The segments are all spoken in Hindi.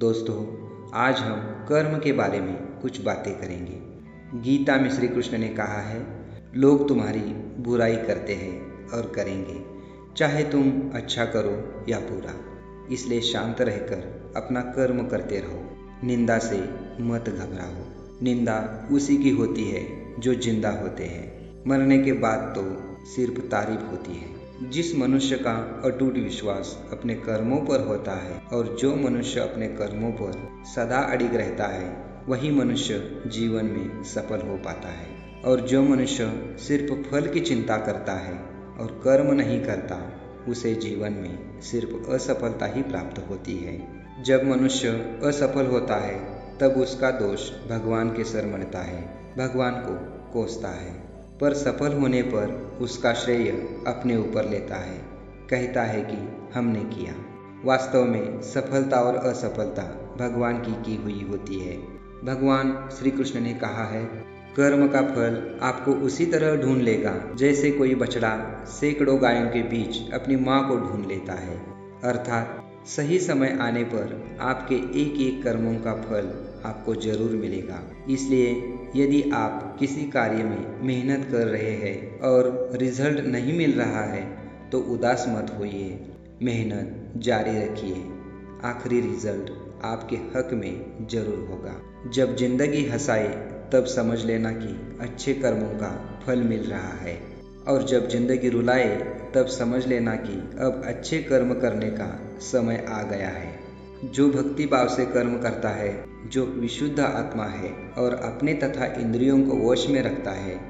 दोस्तों, आज हम कर्म के बारे में कुछ बातें करेंगे। गीता में श्री कृष्ण ने कहा है, लोग तुम्हारी बुराई करते हैं और करेंगे, चाहे तुम अच्छा करो या बुरा। इसलिए शांत रहकर अपना कर्म करते रहो। निंदा से मत घबराओ। निंदा उसी की होती है जो जिंदा होते हैं। मरने के बाद तो सिर्फ तारीफ होती है। जिस मनुष्य का अटूट विश्वास अपने कर्मों पर होता है और जो मनुष्य अपने कर्मों पर सदा अडिग रहता है, वही मनुष्य जीवन में सफल हो पाता है। और जो मनुष्य सिर्फ फल की चिंता करता है और कर्म नहीं करता, उसे जीवन में सिर्फ असफलता ही प्राप्त होती है। जब मनुष्य असफल होता है, तब उसका दोष भगवान के सर मढ़ता है, भगवान को कोसता है। पर सफल होने पर उसका श्रेय अपने ऊपर लेता है, कहता है कि हमने किया। वास्तव में सफलता और असफलता भगवान की हुई होती है। भगवान श्री कृष्ण ने कहा है, कर्म का फल आपको उसी तरह ढूंढ लेगा जैसे कोई बछड़ा सैकड़ों गायों के बीच अपनी माँ को ढूंढ लेता है। अर्थात सही समय आने पर आपके एक एक कर्मों का फल आपको जरूर मिलेगा। इसलिए यदि आप किसी कार्य में मेहनत कर रहे हैं और रिजल्ट नहीं मिल रहा है, तो उदास मत होइए। मेहनत जारी रखिए। आखिरी रिजल्ट आपके हक में जरूर होगा। जब जिंदगी हंसाए तब समझ लेना कि अच्छे कर्मों का फल मिल रहा है, और जब जिंदगी रुलाए तब समझ लेना कि अब अच्छे कर्म करने का समय आ गया है। जो भक्ति भाव से कर्म करता है, जो विशुद्ध आत्मा है और अपने तथा इंद्रियों को वश में रखता है,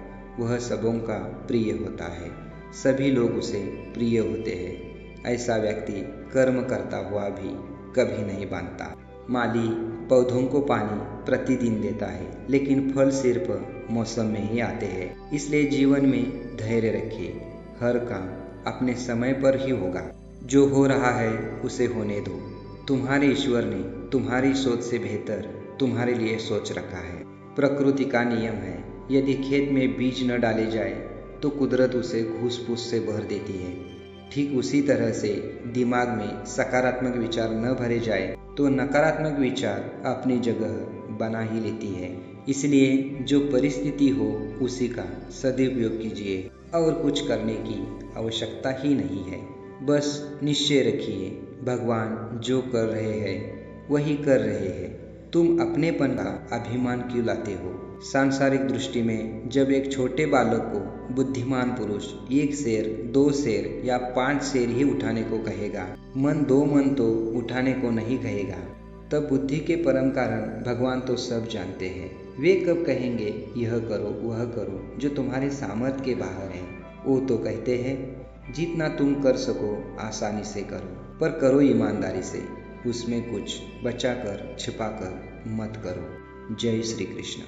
वह सबों का प्रिय होता है। सभी लोग उसे प्रिय होते हैं। ऐसा व्यक्ति कर्म करता हुआ भी कभी नहीं बांधता। माली पौधों को पानी प्रतिदिन देता है, लेकिन फल सिर्फ मौसम में ही आते हैं। इसलिए जीवन में धैर्य रखिए। हर काम अपने समय पर ही होगा। जो हो रहा है उसे होने दो। तुम्हारे ईश्वर ने तुम्हारी सोच से बेहतर तुम्हारे लिए सोच रखा है। प्रकृति का नियम है, यदि खेत में बीज न डाले जाए तो कुदरत उसे घूस फूस से भर देती है। ठीक उसी तरह से दिमाग में सकारात्मक विचार न भरे जाए तो नकारात्मक विचार अपनी जगह बना ही लेती है। इसलिए जो परिस्थिति हो उसी का सदुपयोग कीजिए और कुछ करने की आवश्यकता ही नहीं है। बस निश्चय रखिए, भगवान जो कर रहे हैं वही कर रहे हैं। तुम अपनेपन का अभिमान क्यों लाते हो? सांसारिक दृष्टि में जब एक छोटे बालक को बुद्धिमान पुरुष 1 शेर, 2 शेर या 5 शेर ही उठाने को कहेगा, मन 2 मन तो उठाने को नहीं कहेगा, तब बुद्धि के परम कारण भगवान तो सब जानते हैं। वे कब कहेंगे यह करो वह करो जो तुम्हारे सामर्थ्य के बाहर है। वो तो कहते हैं, जितना तुम कर सको आसानी से करो, पर करो ईमानदारी से। उसमें कुछ बचा कर छिपा कर मत करो। जय श्री कृष्ण।